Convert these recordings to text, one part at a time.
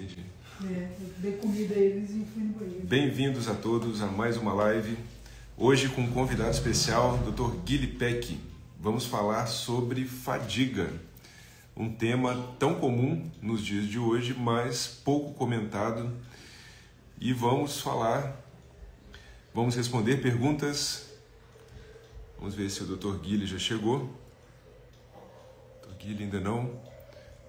Entendi. Eu dei comida a eles e fui no banheiro. Bem-vindos a todos a mais uma live. Hoje com um convidado especial, Dr. Guilherme Peck. Vamos falar sobre fadiga, um tema tão comum nos dias de hoje, mas pouco comentado. E vamos responder perguntas. Vamos ver se o Dr. Guilherme já chegou. Dr. Guilherme ainda não.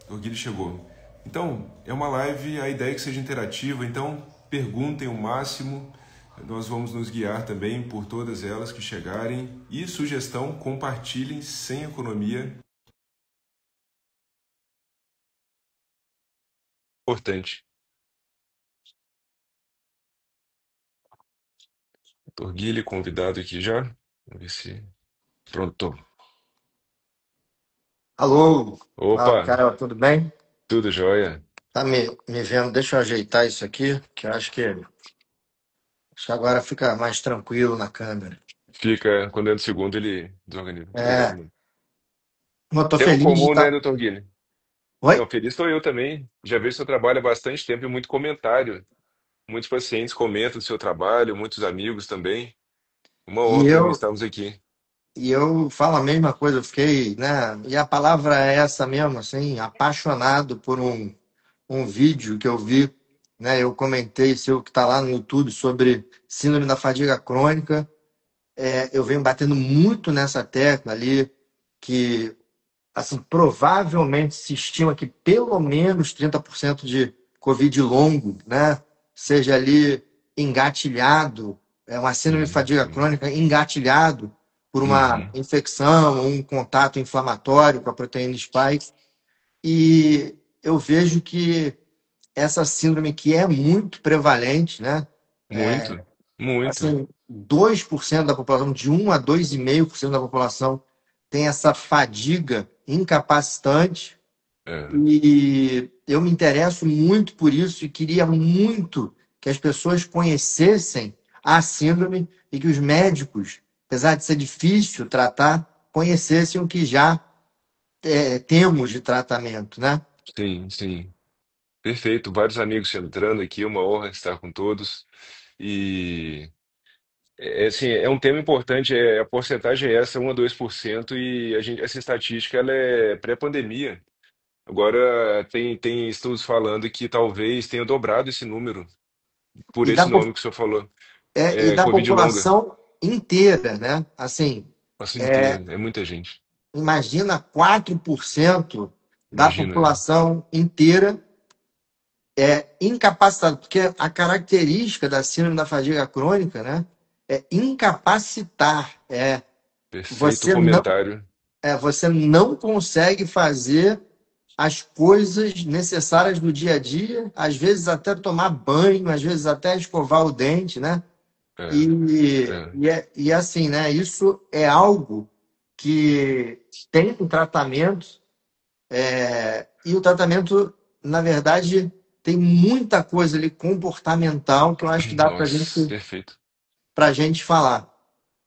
Dr. Guilherme chegou. Então, é uma live, a ideia é que seja interativa, então perguntem o máximo, nós vamos nos guiar também por todas elas que chegarem. E sugestão, compartilhem sem economia. Importante. Dr. Guilherme, convidado aqui já. Vamos ver se... Pronto. Alô, Opa, Carol, tudo bem? tudo jóia? Tá me vendo? Deixa eu ajeitar isso aqui, que eu acho que agora fica mais tranquilo na câmera. Fica, quando entra o segundo, ele desorganiza. Obrigado, É, mano. eu tô Tema feliz de comum, né, estar. Dr. Guilherme? Oi? Não, feliz estou eu também. Já vejo seu trabalho há bastante tempo e muito comentário. Muitos pacientes comentam do seu trabalho, muitos amigos também. Uma E honra para mim eu, estarmos aqui. e eu falo a mesma coisa, eu fiquei, né? E a palavra é essa mesmo, assim, apaixonado por um vídeo que eu vi, né? Eu comentei seu que tá lá no YouTube sobre síndrome da fadiga crônica. Eu venho batendo muito nessa tecla ali, que assim, provavelmente se estima que pelo menos 30% de Covid longo, né, seja ali engatilhado, é uma síndrome de Sim, fadiga sim. crônica engatilhado por uma Uhum. infecção, um contato inflamatório com a proteína spike. E eu vejo que essa síndrome que é muito prevalente, né, Muito, muito. assim, 2% da população, de 1 a 2,5% da população tem essa fadiga incapacitante. É, E eu me interesso muito por isso e queria muito que as pessoas conhecessem a síndrome e que os médicos, apesar de ser difícil tratar, conhecessem o que já temos de tratamento, né? sim, sim. Perfeito. Vários amigos entrando aqui, uma honra estar com todos. E assim, é um tema importante, a porcentagem é essa, 1 a 2%, e essa estatística ela é pré-pandemia. Agora tem estudos falando que talvez tenha dobrado esse número, por E da, esse po- nome que o senhor falou. e É da Covid longa. população inteira, né? Assim, Nossa, inteiro, é muita gente. imagina 4% da Imagina. população inteira incapacitada, porque a característica da síndrome da fadiga crônica, né, é incapacitar, Perfeito você não, comentário. você não consegue fazer as coisas necessárias do dia a dia, às vezes até tomar banho, às vezes até escovar o dente, né? É, é. E assim, né? Isso é algo que tem um tratamento, e o tratamento, na verdade, tem muita coisa ali comportamental que eu acho que dá Nossa, perfeito. para gente falar.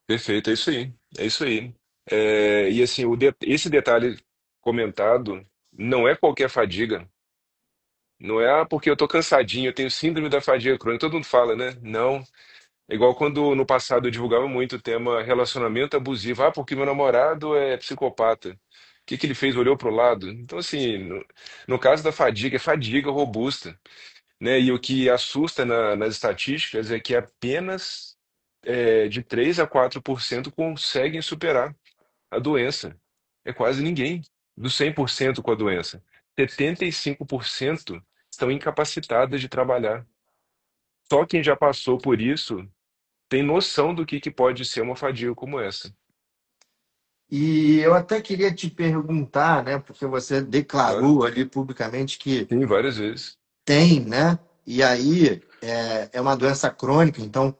Perfeito, é isso aí. É isso aí. E assim, esse detalhe comentado não é qualquer fadiga. Não é porque eu tô cansadinho, eu tenho síndrome da fadiga crônica. Todo mundo fala, né? Não. É igual quando no passado eu divulgava muito o tema relacionamento abusivo. Ah, porque meu namorado é psicopata. O que que ele fez? Olhou pro lado. Então, assim, no caso da fadiga, é fadiga robusta, né? E o que assusta nas estatísticas é que apenas de 3 a 4% conseguem superar a doença. É quase ninguém dos 100% com a doença. 75% estão incapacitadas de trabalhar. Só quem já passou por isso tem noção do que pode ser uma fadiga como essa. E eu até queria te perguntar, né? Porque você Claro. declarou ali publicamente que Sim, várias vezes. tem, né? E aí é uma doença crônica, então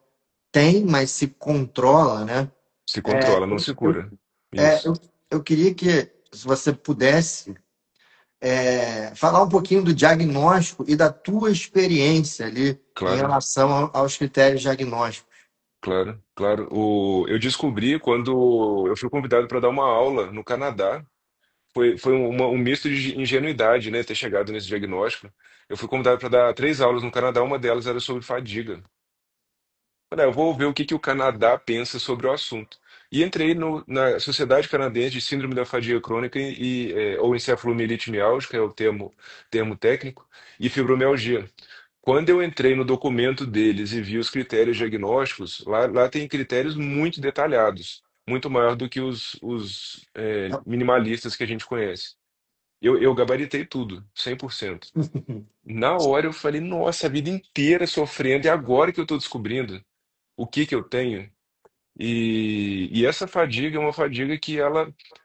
tem, mas se controla, né? Se controla, não se Eu, cura. é, Isso. eu, eu queria que, se você pudesse, falar um pouquinho do diagnóstico e da tua experiência ali em Claro, relação aos critérios diagnósticos. claro, claro. Eu descobri quando eu fui convidado para dar uma aula no Canadá. Foi um misto de ingenuidade, né, ter chegado nesse diagnóstico. Eu fui convidado para dar 3 aulas no Canadá, uma delas era sobre fadiga. Falei, eu vou ver o que que o Canadá pensa sobre o assunto. E entrei na Sociedade Canadense de Síndrome da Fadiga Crônica ou encefalomielite miálgica, é o termo técnico, e fibromialgia. Quando eu entrei no documento deles e vi os critérios diagnósticos, lá tem critérios muito detalhados, muito maior do que os minimalistas que a gente conhece. Eu gabaritei tudo, 100%. Na hora eu falei, nossa, a vida inteira sofrendo, e agora que eu estou descobrindo o que que eu tenho. E essa fadiga é uma fadiga que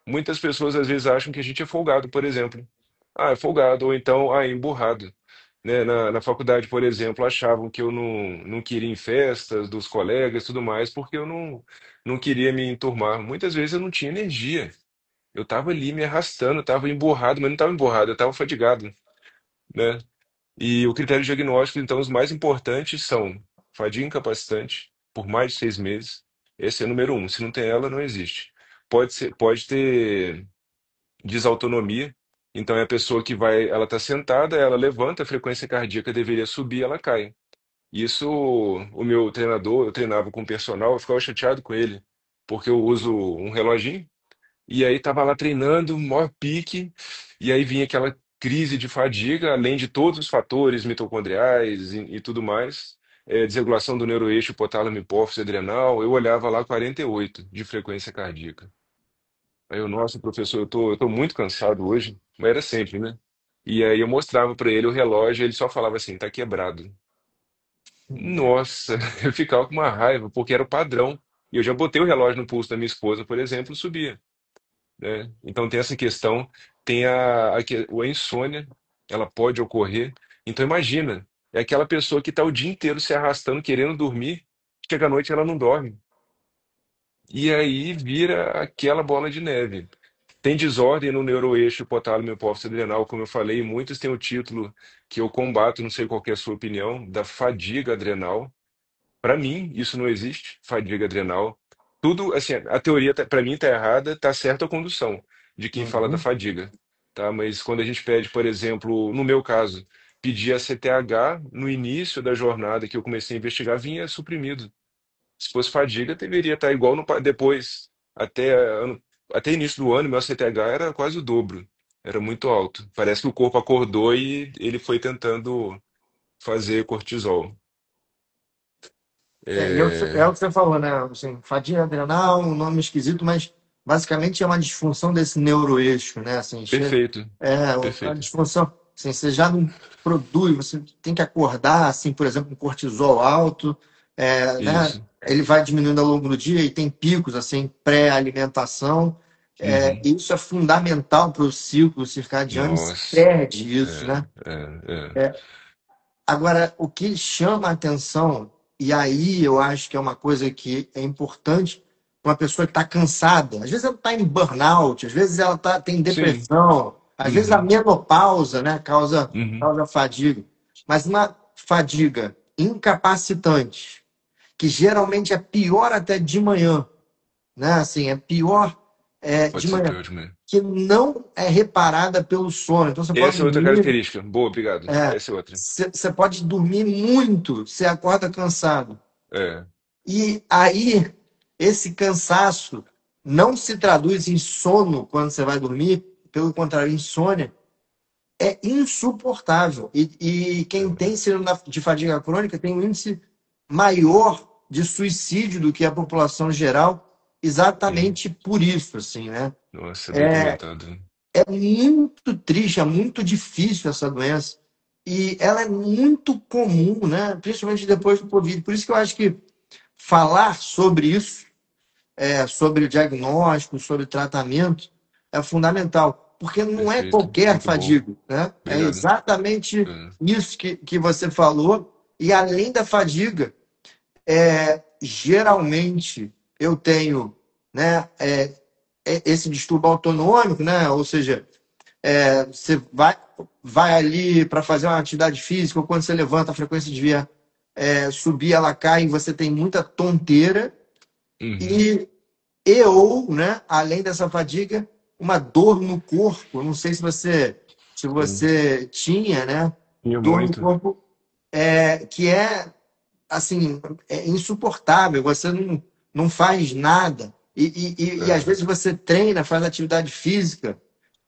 muitas pessoas às vezes acham que a gente é folgado, por exemplo. Ah, é folgado, ou então, é emburrado. Né? Na faculdade, por exemplo, achavam que eu não queria ir em festas dos colegas e tudo mais, porque eu não queria me enturmar. Muitas vezes eu não tinha energia. Eu estava ali me arrastando, estava emburrado, mas não estava emburrado, eu estava fadigado, né? E o critério diagnóstico, então, os mais importantes são fadiga incapacitante por mais de 6 meses. Esse é o número um. Se não tem ela, não existe. Pode ter desautonomia. Então é a pessoa que ela está sentada, ela levanta, a frequência cardíaca deveria subir, ela cai. Isso, o meu treinador, eu treinava com o personal, eu ficava chateado com ele, porque eu uso um reloginho e aí tava lá treinando, maior pique, e aí vinha aquela crise de fadiga, além de todos os fatores mitocondriais e tudo mais, desregulação do neuroeixo hipotálamo hipófise adrenal, eu olhava lá 48 de frequência cardíaca. Aí eu, nossa, professor, eu tô muito cansado hoje, mas era sempre, né? E aí eu mostrava para ele o relógio, e ele só falava assim, tá quebrado. Nossa, eu ficava com uma raiva, porque era o padrão. E eu já botei o relógio no pulso da minha esposa, por exemplo, subia, né? Então tem essa questão, tem a insônia, ela pode ocorrer. Então imagina, é aquela pessoa que está o dia inteiro se arrastando, querendo dormir, chega à noite e ela não dorme. E aí vira aquela bola de neve. Tem desordem no neuroeixo hipotálamo hipófise adrenal, como eu falei, e muitos têm o título que eu combato, não sei qual que é a sua opinião, da fadiga adrenal. Para mim, isso não existe, fadiga adrenal. Tudo, assim, a teoria para mim tá errada, tá certa a condução de quem fala da Uhum. fadiga, tá? Mas quando a gente pede, por exemplo, no meu caso, pedir a CTH no início da jornada que eu comecei a investigar, vinha suprimido. Se fosse fadiga, deveria estar igual depois, até início do ano, meu CTH era quase o dobro. Era muito alto. Parece que o corpo acordou e ele foi tentando fazer cortisol. É o É, que você falou, né? Assim, fadiga adrenal, um nome esquisito, mas basicamente é uma disfunção desse neuroeixo, né? Assim, perfeito, a perfeito. disfunção, assim, você já não produz, você tem que acordar, assim, por exemplo, com cortisol alto, né? Isso. Ele vai diminuindo ao longo do dia e tem picos, assim, pré-alimentação. Uhum. Isso é fundamental para o ciclo circadiano, se Nossa. perde isso, né? É. Agora, o que chama a atenção, e aí eu acho que é uma coisa que é importante para uma pessoa que está cansada. Às vezes ela está em burnout, às vezes ela tem Sim. depressão, às vezes a Uhum. menopausa, né, Uhum. causa fadiga. Mas uma fadiga incapacitante, que geralmente é pior até de manhã, né? Assim, é pior de Pode ser manhã, pior de manhã. que não é reparada pelo sono. Então você pode Essa é outra dormir. característica. Boa, obrigado. Essa é outra. Você pode dormir muito, você acorda cansado. É. E aí, esse cansaço não se traduz em sono quando você vai dormir, pelo contrário, insônia é insuportável. E quem tem síndrome de fadiga crônica tem um índice maior de suicídio do que a população geral, Sim. exatamente por isso, assim, né? Nossa, documentado. É muito triste, é muito difícil essa doença. E ela é muito comum, né? Principalmente depois do Covid. Por isso que eu acho que falar sobre isso, sobre o diagnóstico, sobre o tratamento, é fundamental. Porque não é Perfeito. qualquer Muito bom. fadiga, né? É Obrigado. exatamente É. isso que você falou. E além da fadiga, geralmente eu tenho, né, esse distúrbio autonômico, né? Ou seja, você vai ali para fazer uma atividade física, ou quando você levanta, a frequência devia subir, ela cai, e você tem muita tonteira, Uhum. ou, né, além dessa fadiga, uma dor no corpo. Não sei se Sim. você tinha, né? Tinha dor no muito. corpo que é assim, é insuportável, você não faz nada. E às É, vezes você treina, faz atividade física,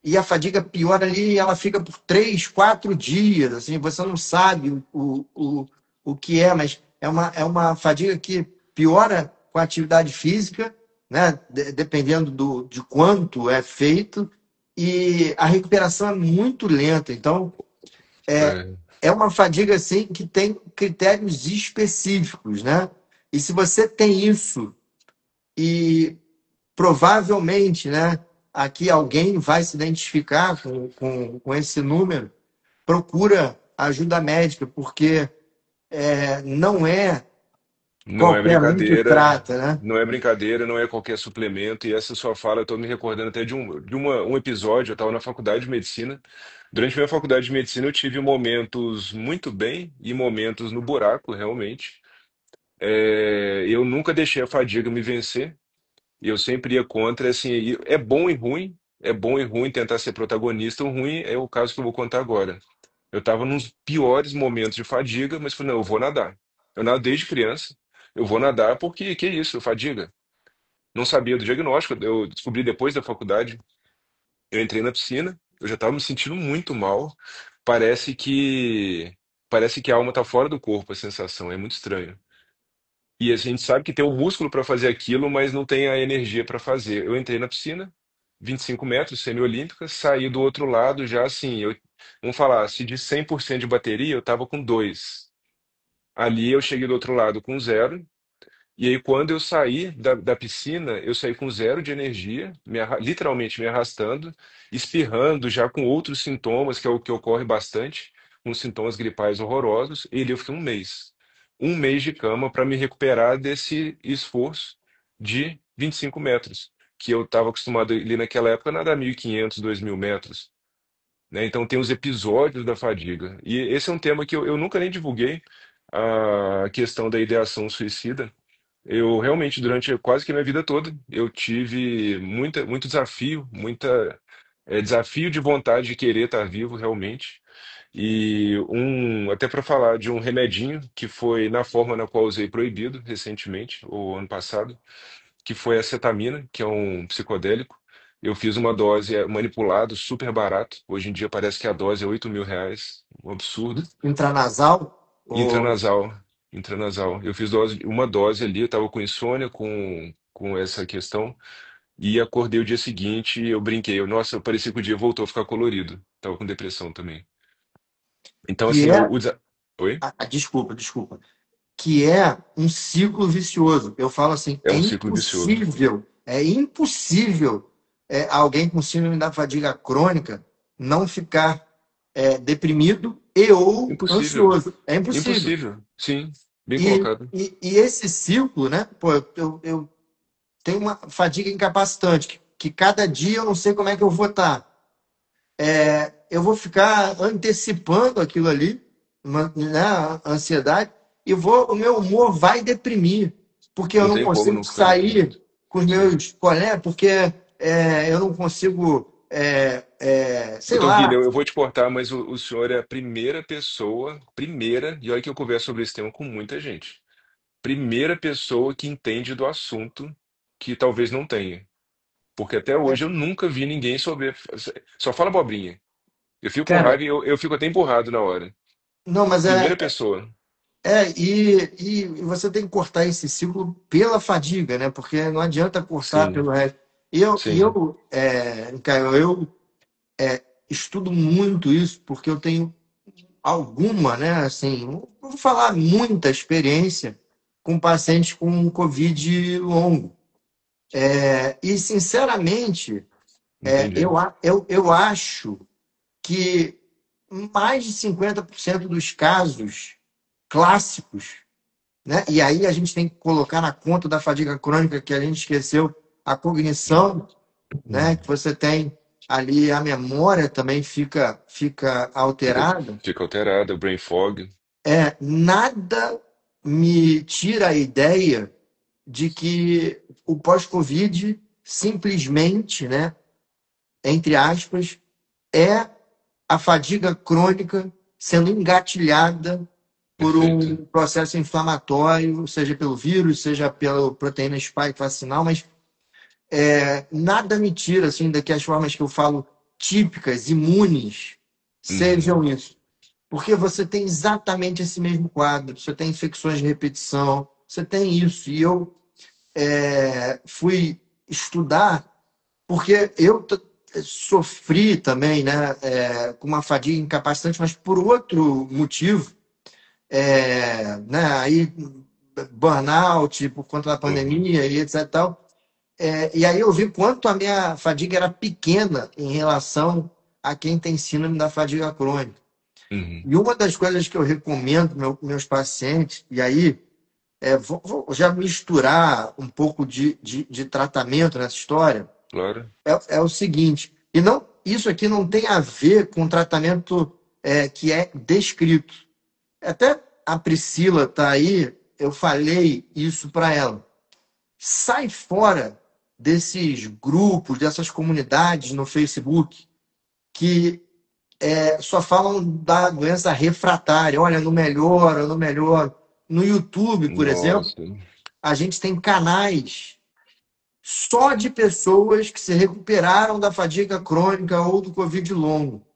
e a fadiga piora ali, ela fica por 3, 4 dias, assim, você não sabe o que é, mas é uma fadiga que piora com a atividade física, né? Dependendo de quanto é feito, e a recuperação é muito lenta. Então, é, é uma fadiga assim que tem critérios específicos, né? E se você tem isso e provavelmente, né, aqui alguém vai se identificar com esse número, procura ajuda médica, porque não é não é qualquer um que brincadeira, trata, né? não é brincadeira, não é qualquer suplemento. E essa sua fala, eu estou me recordando até de um episódio. Eu estava na faculdade de medicina. Durante minha faculdade de medicina, eu tive momentos muito bem e momentos no buraco, realmente. Eu nunca deixei a fadiga me vencer. E eu sempre ia contra, assim, e é bom e ruim. É bom e ruim tentar ser protagonista. O ruim é o caso que eu vou contar agora. Eu estava nos piores momentos de fadiga, mas falei, não, eu vou nadar. Eu nado desde criança. Eu vou nadar porque, que isso, fadiga. Não sabia do diagnóstico, eu descobri depois da faculdade. Eu entrei na piscina, eu já estava me sentindo muito mal. Parece que parece que a alma está fora do corpo, a sensação, é muito estranho. E a gente sabe que tem o músculo para fazer aquilo, mas não tem a energia para fazer. Eu entrei na piscina, 25 metros, semiolímpica, saí do outro lado já assim, vamos falar, se de 100% de bateria, eu estava com 2. Ali eu cheguei do outro lado com zero. E aí, quando eu saí da piscina, eu saí com zero de energia, literalmente me arrastando, espirrando, já com outros sintomas, que é o que ocorre bastante, com sintomas gripais horrorosos. E ali eu fiquei um mês. Um mês de cama para me recuperar desse esforço de 25 metros, que eu estava acostumado ali naquela época a nadar 1.500, 2.000 metros. Né? Então, tem os episódios da fadiga. E esse é um tema que eu nunca nem divulguei, a questão da ideação suicida. Eu realmente, durante quase que a minha vida toda, eu tive muito desafio, desafio de vontade de querer estar vivo realmente. E até para falar de um remedinho que foi na forma na qual eu usei proibido recentemente, ou ano passado, que foi a cetamina, que é um psicodélico. Eu fiz uma dose manipulado, super barato. Hoje em dia parece que a dose é R$ 8.000, um absurdo. Intranasal, ou, Intranasal, intranasal. Eu fiz uma dose ali, eu estava com insônia, com essa questão, e acordei o dia seguinte, eu brinquei, nossa, eu parecia que o dia voltou a ficar colorido. Tava com depressão também. Então, que assim, é. Oi? Desculpa. Que é um ciclo vicioso. Eu falo assim, É um ciclo vicioso. é impossível alguém com síndrome da fadiga crônica não ficar deprimido e ou Impossível. ansioso. É impossível. Impossível. Sim, bem E, colocado. e esse ciclo, né? Pô, eu tenho uma fadiga incapacitante, que cada dia eu não sei como é que eu vou estar. Eu vou ficar antecipando aquilo ali, né, a ansiedade, e o meu humor vai deprimir, porque eu Não não tem como consigo não ficar sair deprimido. com os Sim. meus colegas, porque eu não consigo, sei Doutor Guilherme, lá. eu vou te cortar, mas o senhor é a primeira pessoa, primeira, e olha que eu converso sobre esse tema com muita gente. Primeira pessoa que entende do assunto que talvez não tenha. Porque até hoje eu nunca vi ninguém sobre. Só fala abobrinha. Eu fico com Cara, raiva e eu fico até emburrado na hora. não, mas Primeira pessoa. e você tem que cortar esse ciclo pela fadiga, né? Porque não adianta cortar Sim, pelo resto. sim, Caio, eu estudo muito isso, porque eu tenho alguma, né? Assim, não vou falar muita experiência com pacientes com Covid longo. E, sinceramente, entendi. eu acho que mais de 50% dos casos clássicos, né? E aí a gente tem que colocar na conta da fadiga crônica que a gente esqueceu a cognição, né? Que você tem ali a memória também fica Fica, alterada. fica alterada, brain fog. Nada me tira a ideia de que o pós-Covid simplesmente, né, entre aspas, é a fadiga crônica sendo engatilhada por Perfeito. um processo inflamatório, seja pelo vírus, seja pela proteína spike vacinal, mas nada me tira assim daqui as formas que eu falo típicas, imunes, Uhum. sejam isso. Porque você tem exatamente esse mesmo quadro, você tem infecções de repetição, você tem isso. E eu fui estudar, porque sofri também, né, com uma fadiga incapacitante, mas por outro motivo, né, aí burnout por conta da Uhum. pandemia e etc. e tal. E aí eu vi quanto a minha fadiga era pequena em relação a quem tem síndrome da fadiga crônica. Uhum. E uma das coisas que eu recomendo meus pacientes, e aí vou já misturar um pouco de tratamento nessa história, Claro. é o seguinte, e não, isso aqui não tem a ver com tratamento que é descrito. Até a Priscila está aí, eu falei isso para ela. Sai fora desses grupos, dessas comunidades no Facebook que só falam da doença refratária. Olha, não melhora, não melhora. No YouTube, por exemplo, Nossa. a gente tem canais só de pessoas que se recuperaram da fadiga crônica ou do Covid longo,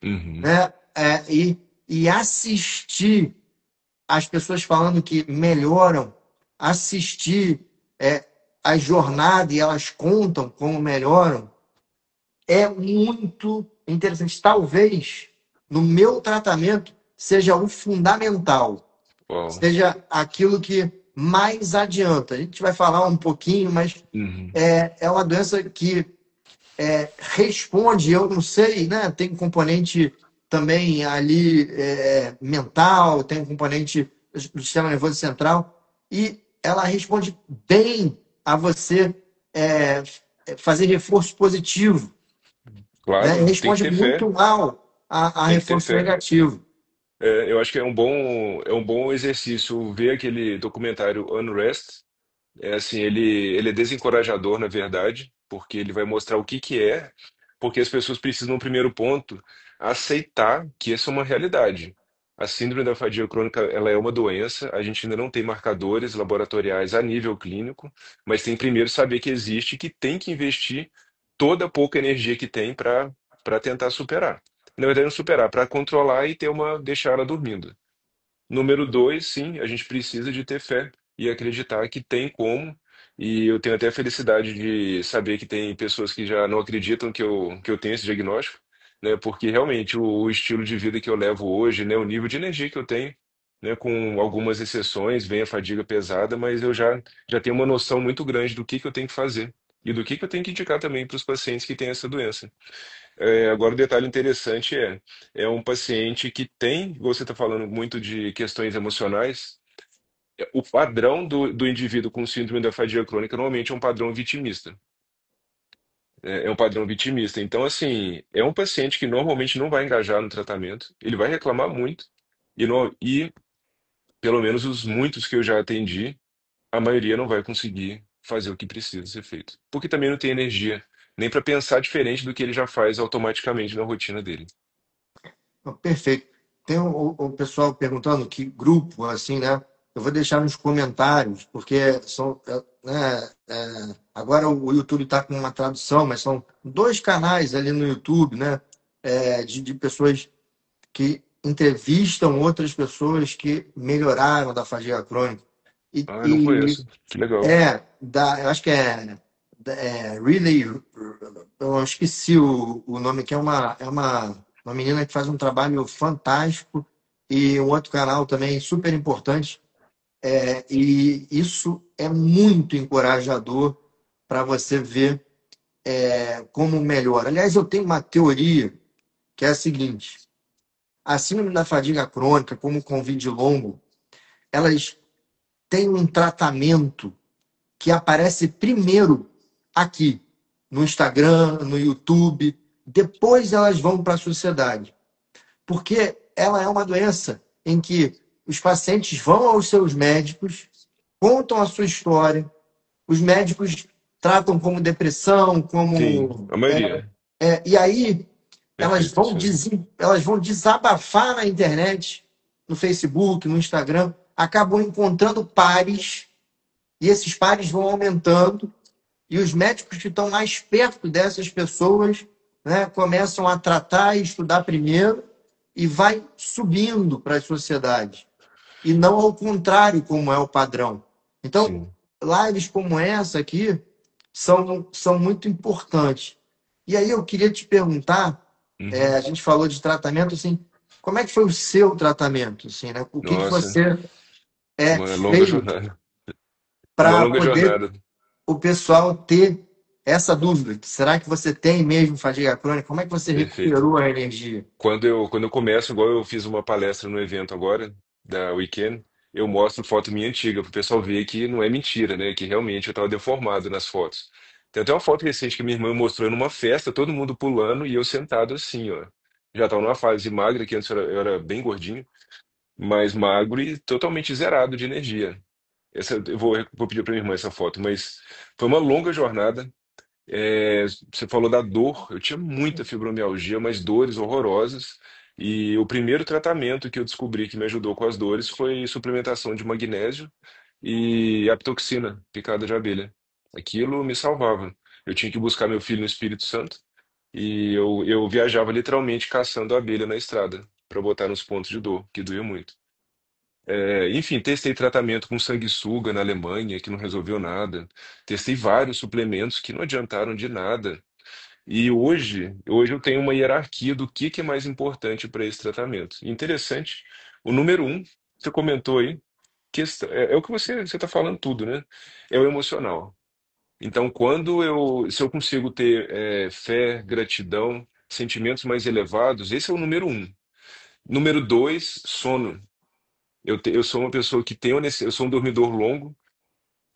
Uhum. né? E assistir as pessoas falando que melhoram, assistir a jornada e elas contam como melhoram, é muito interessante. Talvez no meu tratamento seja o fundamental, Uau. seja aquilo que mais adianta. A gente vai falar um pouquinho, mas Uhum. é uma doença que responde, eu não sei, né? Tem um componente também ali mental, tem um componente do sistema nervoso central, e ela responde bem a você é, fazer reforço positivo, né? Claro, tem que Responde ter fé. muito mal a Tem que ter reforço fé. negativo. Eu acho que é um bom exercício ver aquele documentário Unrest. É assim, ele é desencorajador, na verdade, porque ele vai mostrar o que que é, porque as pessoas precisam, no primeiro ponto, aceitar que essa é uma realidade. A síndrome da fadiga crônica, ela é uma doença, a gente ainda não tem marcadores laboratoriais a nível clínico, mas tem primeiro saber que existe e que tem que investir toda a pouca energia que tem para tentar superar. Na verdade, não superar, para controlar e ter deixar ela dormindo. Número dois, sim, a gente precisa de ter fé e acreditar que tem como. E eu tenho até a felicidade de saber que tem pessoas que já não acreditam que eu tenho esse diagnóstico, né? Porque realmente o estilo de vida que eu levo hoje, né? O nível de energia que eu tenho, né? Com algumas exceções, vem a fadiga pesada, mas já tenho uma noção muito grande do que eu tenho que fazer e do que eu tenho que indicar também para os pacientes que têm essa doença. Agora, o detalhe interessante é um paciente que tem, você está falando muito de questões emocionais, o padrão do indivíduo com síndrome da fadiga crônica normalmente é um padrão vitimista. É um padrão vitimista. Então, assim, é um paciente que normalmente não vai engajar no tratamento, ele vai reclamar muito, e pelo menos os muitos que eu já atendi, a maioria não vai conseguir fazer o que precisa ser feito. Porque também não tem energia, nem para pensar diferente do que ele já faz automaticamente na rotina dele. Perfeito. Tem o pessoal perguntando que grupo, assim, né? Eu vou deixar nos comentários, porque são, né, agora o YouTube está com uma tradução, mas são dois canais ali no YouTube, né? De pessoas que entrevistam outras pessoas que melhoraram da fadiga crônica. E, Ah, não e conheço. Que legal. eu acho que Really, eu esqueci o nome, que uma menina que faz um trabalho fantástico e um outro canal também super importante. E isso é muito encorajador para você ver como melhora. Aliás, eu tenho uma teoria que é a seguinte: a síndrome da fadiga crônica, como o Covid longo, elas têm um tratamento que aparece primeiro aqui, no Instagram, no YouTube, depois elas vão para a sociedade. Porque ela é uma doença em que os pacientes vão aos seus médicos, contam a sua história, os médicos tratam como depressão, Sim, como. a maioria. E aí, Perfeito, é isso mesmo. elas vão desabafar na internet, no Facebook, no Instagram, acabam encontrando pares, e esses pares vão aumentando, e os médicos que estão mais perto dessas pessoas, né, começam a tratar e estudar primeiro, e vai subindo para a sociedade e não ao contrário, como é o padrão. Então, Sim. lives como essa aqui são muito importantes. E aí eu queria te perguntar, Uhum. a gente falou de tratamento, assim, como é que foi o seu tratamento? Assim, né? O que Nossa, você uma longa fez jornada. Uma para longa poder jornada. o pessoal ter essa dúvida? Será que você tem mesmo fadiga crônica? Como é que você Perfeito. recuperou a energia? Quando eu começo, igual eu fiz uma palestra no evento agora, da Weekend, eu mostro foto minha antiga, para o pessoal ver que não é mentira, né? Que realmente eu estava deformado nas fotos. Tem até uma foto recente que minha irmã mostrou numa festa, todo mundo pulando e eu sentado assim, ó. Já estava numa fase magra, que antes eu era bem gordinho, mas magro e totalmente zerado de energia. Eu vou pedir para minha irmã essa foto, mas foi uma longa jornada. Você falou da dor, eu tinha muita fibromialgia, mas dores horrorosas. E o primeiro tratamento que eu descobri que me ajudou com as dores foi suplementação de magnésio e apitoxina, picada de abelha. Aquilo me salvava. Eu tinha que buscar meu filho no Espírito Santo e eu viajava literalmente caçando abelha na estrada para botar nos pontos de dor, que doía muito. Enfim, testei tratamento com sanguessuga na Alemanha, que não resolveu nada. Testei vários suplementos que não adiantaram de nada. E hoje eu tenho uma hierarquia do que é mais importante para esse tratamento. Interessante, o número um, você comentou aí, é o que você está falando tudo, né? É o emocional. Então, se eu consigo ter fé, gratidão, sentimentos mais elevados, esse é o número um. Número dois, sono. Eu sou uma pessoa que eu sou um dormidor longo,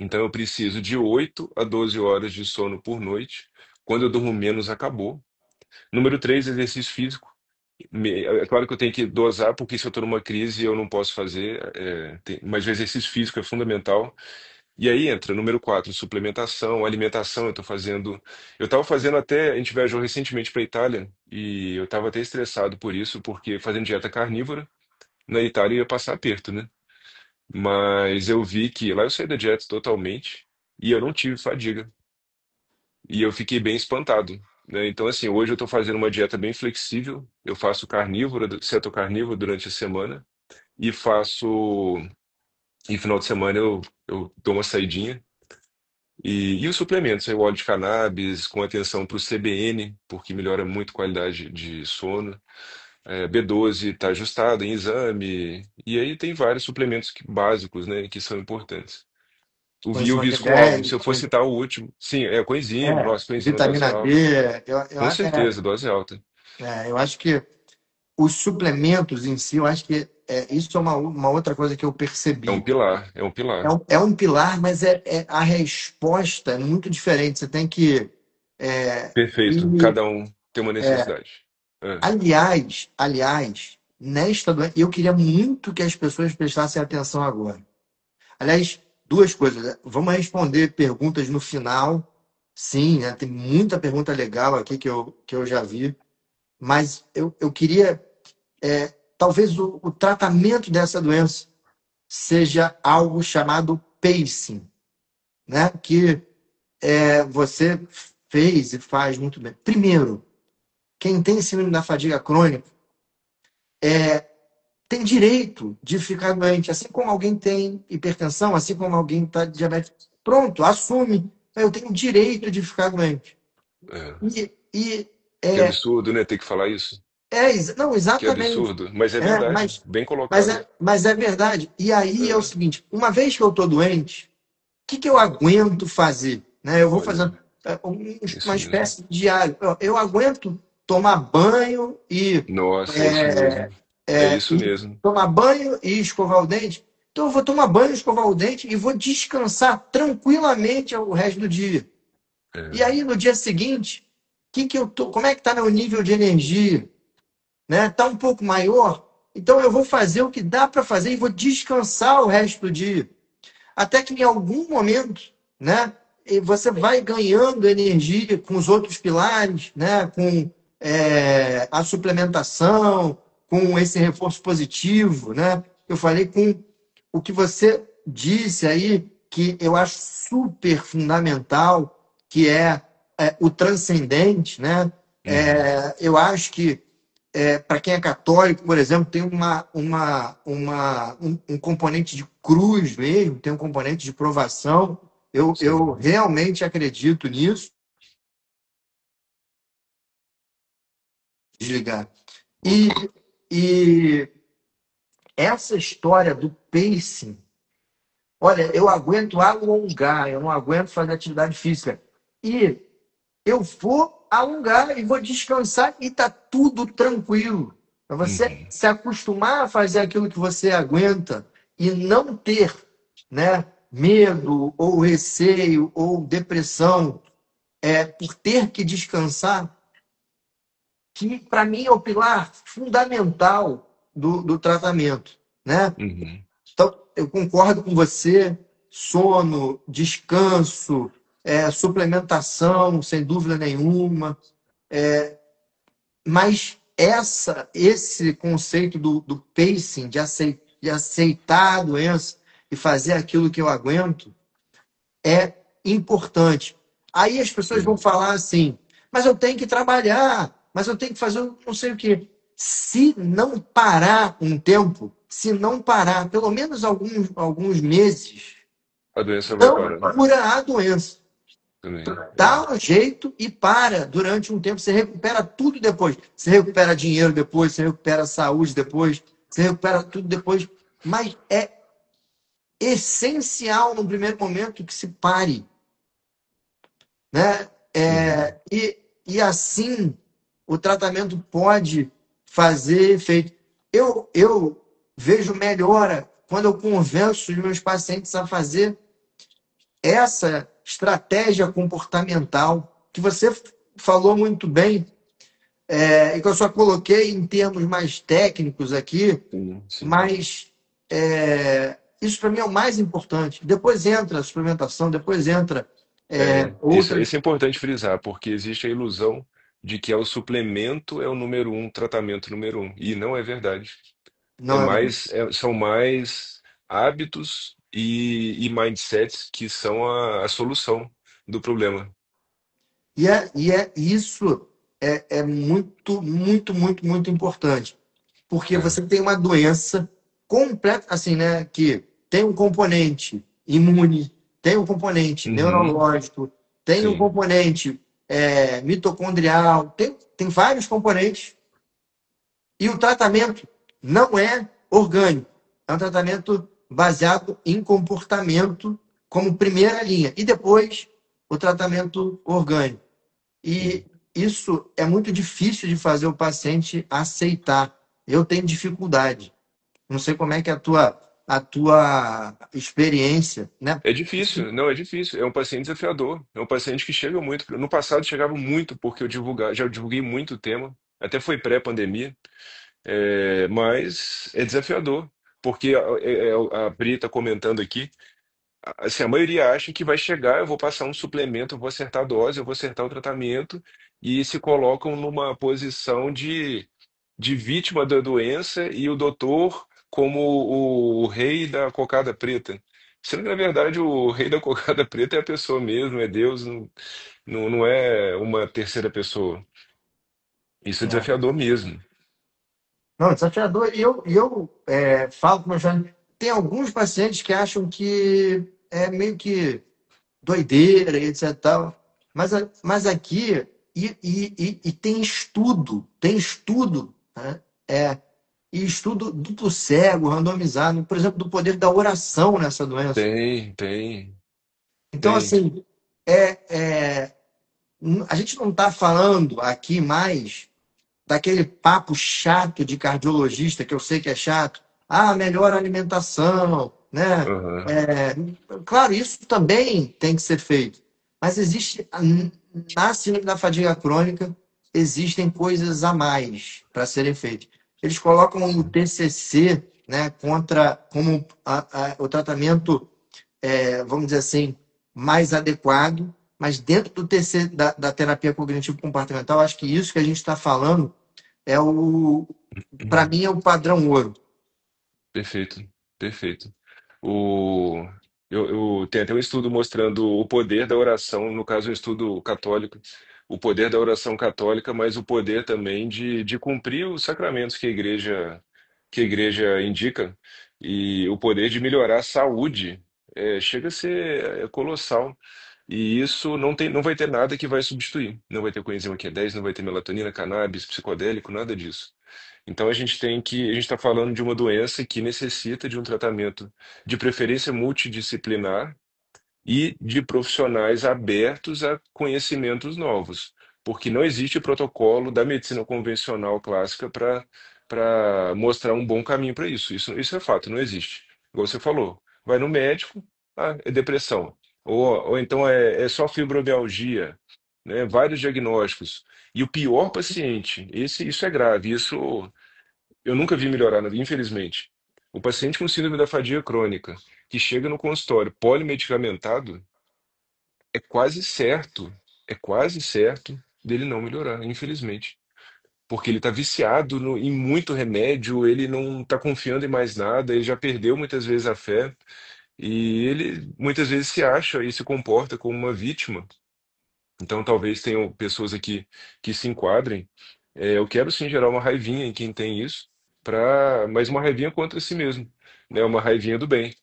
então eu preciso de 8 a 12 horas de sono por noite. Quando eu durmo menos, acabou. Número três, exercício físico. É claro que eu tenho que dosar, porque se eu estou numa crise eu não posso fazer, mas o exercício físico é fundamental. E aí entra, número quatro, suplementação, alimentação. Eu estou fazendo. Eu estava fazendo até. A gente viajou recentemente para a Itália e eu estava até estressado por isso, porque fazendo dieta carnívora, na Itália ia passar aperto, né? Mas eu vi que lá eu saí da dieta totalmente e eu não tive fadiga. E eu fiquei bem espantado, né? Então, assim, hoje eu estou fazendo uma dieta bem flexível. Eu faço carnívora, ceto carnívoro durante a semana e faço. E final de semana eu dou uma saidinha. E os suplementos, aí, o óleo de cannabis, com atenção para o CBN, porque melhora muito a qualidade de sono. B12 está ajustado em exame. E aí tem vários suplementos básicos, né, que são importantes. E o Coenzima viscoalvo, B10, se eu for citar o último, sim, coenzima, nossa, coenzima dose vitamina D. alta. Eu, Com certeza, dose alta. eu acho que os suplementos em si, eu acho que isso é uma outra coisa que eu É um percebi. pilar, é um É pilar. um pilar, mas a resposta é muito diferente. Você tem que. Perfeito. E, Cada um tem uma necessidade. É, aliás, nesta doença, eu queria muito que as pessoas prestassem atenção agora. Aliás, duas coisas, né? Vamos responder perguntas no final. Sim, né? Tem muita pergunta legal aqui que eu já vi. Mas eu queria. Talvez o tratamento dessa doença seja algo chamado pacing, né? Que você fez e faz muito bem. Primeiro, quem tem síndrome da fadiga crônica tem direito de ficar doente, assim como alguém tem hipertensão, assim como alguém está diabético. Pronto, assume. Eu tenho direito de ficar doente. é. E Que é, absurdo, né? Ter que falar isso. não, Que exatamente. absurdo. Mas é É, verdade. mas, Bem mas, colocado. mas é verdade. E aí é o É, seguinte: uma vez que eu estou doente, o que eu aguento fazer? Né? Eu vou olha, fazendo uma isso mesmo. espécie de diário. Eu aguento tomar banho Nossa, é isso é, mesmo. É isso mesmo. e escovar o dente. Então eu vou tomar banho, escovar o dente e vou descansar tranquilamente o resto do dia. E É, aí no dia seguinte, como é que está meu nível de energia? Né? Está um pouco maior? Então eu vou fazer o que dá para fazer e vou descansar o resto do dia. Até que em algum momento, né, você vai ganhando energia com os outros pilares, né, com a suplementação, com esse reforço positivo, né? Eu falei com o que você disse aí, que eu acho super fundamental, que é o transcendente, né? Uhum. Eu acho que, para quem é católico, por exemplo, tem um componente de cruz mesmo, tem um componente de provação. Eu Sim. realmente acredito nisso. Desligar. E, Ok. e essa história do pacing, olha, eu aguento alongar, eu não aguento fazer atividade física. E eu vou alongar e vou descansar e tá tudo tranquilo. Para você Uhum. se acostumar a fazer aquilo que você aguenta e não ter, né, medo ou receio ou depressão por ter que descansar, que para mim é o pilar fundamental do tratamento, né? Uhum. Então, eu concordo com você, sono, descanso, suplementação, sem dúvida nenhuma, mas esse conceito do pacing, de aceitar a doença e fazer aquilo que eu aguento, é importante. Aí as pessoas vão Sim. falar assim, mas eu tenho que trabalhar, mas eu tenho que fazer não sei o quê. Se não parar um tempo, se não parar pelo menos alguns meses, A doença vai não parando cura a doença. também. É. Dá um jeito e para durante um tempo. Você recupera tudo depois. Você recupera dinheiro depois, você recupera saúde depois, você recupera tudo depois. Mas é essencial no primeiro momento que se pare, né? Uhum. E assim o tratamento pode fazer efeito. Eu vejo melhora quando eu convenço os meus pacientes a fazer essa estratégia comportamental que você falou muito bem, e que eu só coloquei em termos mais técnicos aqui, Sim, sim. mas isso para mim é o mais importante. Depois entra a suplementação, depois entra Isso é outras. importante frisar, porque existe a ilusão de que o suplemento é o número um, tratamento número um. E não é verdade. Não é. São mais hábitos e mindsets que são a solução do problema. Isso é muito, muito, muito, muito importante. Porque É. você tem uma doença completa, assim, né? Que tem um componente imune, tem um componente Uhum, neurológico, tem um sim. componente mitocondrial, tem vários componentes. E o tratamento não é orgânico. É um tratamento baseado em comportamento como primeira linha. E depois o tratamento orgânico. E isso é muito difícil de fazer o paciente aceitar. Eu tenho dificuldade. Não sei como é que é a tua experiência, né? É difícil, não é difícil. É um paciente desafiador. É um paciente que chega muito. No passado chegava muito, porque já divulguei muito o tema. Até foi pré-pandemia. Mas é desafiador. Porque a Pri está comentando aqui. Assim, a maioria acha que vai chegar, eu vou passar um suplemento, eu vou acertar a dose, eu vou acertar o tratamento, e se colocam numa posição de vítima da doença e o doutor como o rei da cocada preta. Sendo que, na verdade, o rei da cocada preta é a pessoa mesmo, é Deus, não é uma terceira pessoa. Isso é É. desafiador mesmo. Não, desafiador. E eu falo com meus pacientes, tem alguns pacientes que acham que é meio que doideira e etc. Tal. Mas aqui, e tem estudo, né? E estudo duplo cego, randomizado, por exemplo, do poder da oração nessa doença. Tem, tem, Então, tem. assim, a gente não está falando aqui mais daquele papo chato de cardiologista, que eu sei que é chato. Ah, melhor alimentação, né? Aham. É, claro, isso também tem que ser feito. Mas existe, na síndrome da fadiga crônica, existem coisas a mais para serem feitas. Eles colocam o Sim. TCC, né, como o tratamento, vamos dizer assim, mais adequado. mas dentro do TC da terapia cognitivo comportamental, acho que isso que a gente está falando é para mim é o padrão ouro. Perfeito, perfeito. O, eu tenho até um estudo mostrando o poder da oração, no caso, um estudo católico, o poder da oração católica, mas o poder também de cumprir os sacramentos que a igreja indica, e o poder de melhorar a saúde chega a ser colossal. E isso não vai ter nada que vai substituir. Não vai ter coenzima Q10, não vai ter melatonina, cannabis, psicodélico, nada disso. Então a gente está falando de uma doença que necessita de um tratamento de preferência multidisciplinar e de profissionais abertos a conhecimentos novos, porque não existe protocolo da medicina convencional clássica para mostrar um bom caminho para isso. Isso é fato, não existe. Igual você falou, vai no médico, é depressão, ou então é só fibromialgia, né? Vários diagnósticos. E o pior paciente, isso é grave, isso eu nunca vi melhorar, infelizmente. O paciente com síndrome da fadiga crônica, que chega no consultório polimedicamentado, é quase certo dele não melhorar, infelizmente. Porque ele está viciado em muito remédio, ele não está confiando em mais nada, ele já perdeu muitas vezes a fé, e ele muitas vezes se acha e se comporta como uma vítima. Então, talvez tenham pessoas aqui que se enquadrem. Eu quero sim gerar uma raivinha em quem tem isso, mas uma raivinha contra si mesmo, né? Uma raivinha do bem.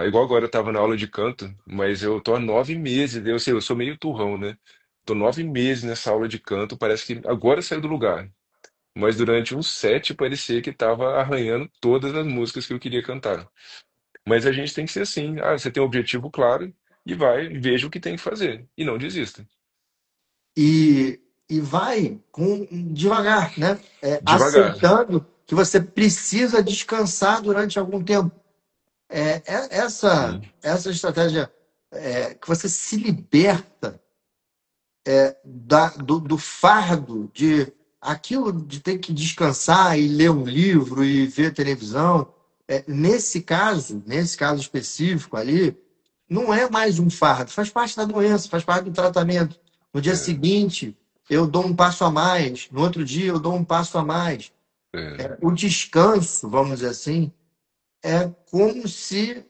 Igual agora eu estava na aula de canto, mas eu tô há 9 meses, eu sei, eu sou meio turrão, né? Tô 9 meses nessa aula de canto, parece que agora saiu do lugar. Mas durante uns 7 parecia que estava arranhando todas as músicas que eu queria cantar. Mas a gente tem que ser assim. Você tem um objetivo claro e vai, veja o que tem que fazer. E não desista. E vai devagar, né? Devagar. Aceitando que você precisa descansar durante algum tempo. Sim, Essa estratégia que você se liberta do fardo de aquilo de ter que descansar e ler um livro e ver televisão. Nesse caso específico ali, não é mais um fardo, faz parte da doença, faz parte do tratamento. No dia é, seguinte, eu dou um passo a mais, no outro dia, eu dou um passo a mais. é, O descanso, vamos dizer assim, é como se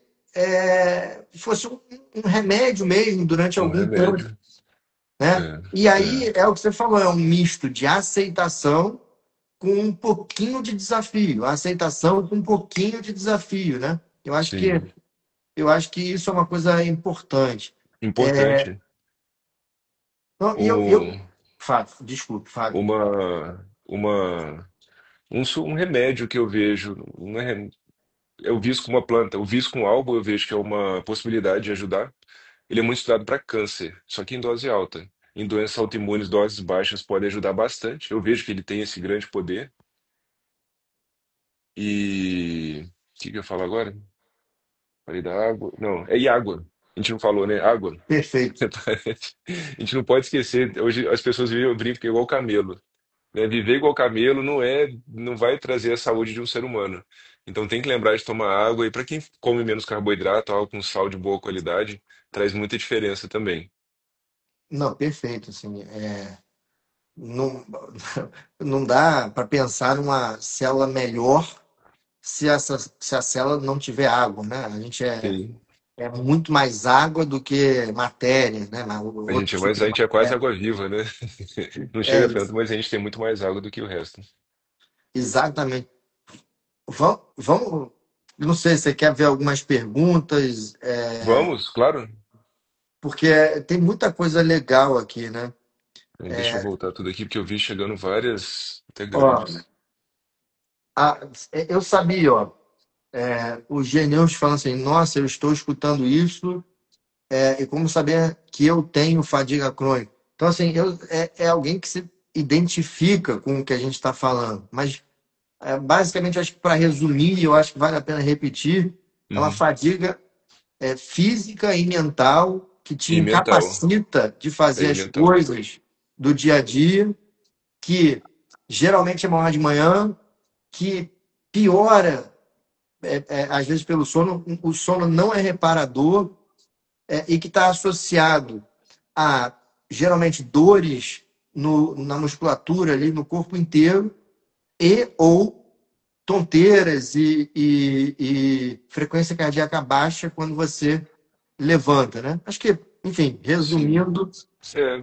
fosse um remédio mesmo durante um algum tempo, remédio. né? É, E aí é, é o que você falou, é um misto de aceitação com um pouquinho de desafio, a aceitação com um pouquinho de desafio, né? sim. Eu acho que isso é uma coisa importante. Importante. Então, O, Fábio, desculpe, Fábio. um remédio que eu vejo, não é, eu visto com uma planta, o visto com algo eu vejo que é uma possibilidade de ajudar. Ele é muito estudado para câncer, só que em dose alta. Em doenças autoimunes, doses baixas podem ajudar bastante. Eu vejo que ele tem esse grande poder. E o que que eu falo agora? Falei da água. Não, e água. A gente não falou, né? Água. Perfeito. A gente não pode esquecer. Hoje as pessoas brincam que é igual camelo, né? Viver igual camelo não vai trazer a saúde de um ser humano. Então tem que lembrar de tomar água. E para quem come menos carboidrato, algo com sal de boa qualidade, traz muita diferença também. Não, perfeito. Assim, não, não dá para pensar numa célula melhor se a célula não tiver água, né? A gente Sim. é muito mais água do que matéria, né? Outro tipo A de gente é quase matéria. água viva, né? Não É, chega tanto, mas a gente tem muito mais água do que o resto. exatamente. Vamos, não sei, você quer ver algumas perguntas? Vamos, claro. Porque tem muita coisa legal aqui, né? Deixa eu voltar tudo aqui, porque eu vi chegando várias, até Ó, grandes. a- eu sabia, ó, o Geneus falando assim, nossa, eu estou escutando isso, e como saber que eu tenho fadiga crônica? Então, assim, é alguém que se identifica com o que a gente está falando, mas basicamente, acho que para resumir, eu acho que vale a pena repetir, é uma Uhum. fadiga física e mental que te E mental. incapacita de fazer E as mental. coisas do dia a dia, que geralmente é maior de manhã, que piora, às vezes, pelo sono, o sono não é reparador, e que está associado a geralmente dores na musculatura ali no corpo inteiro e ou tonteiras e frequência cardíaca baixa quando você levanta, né? Acho que, enfim, Sim. resumindo,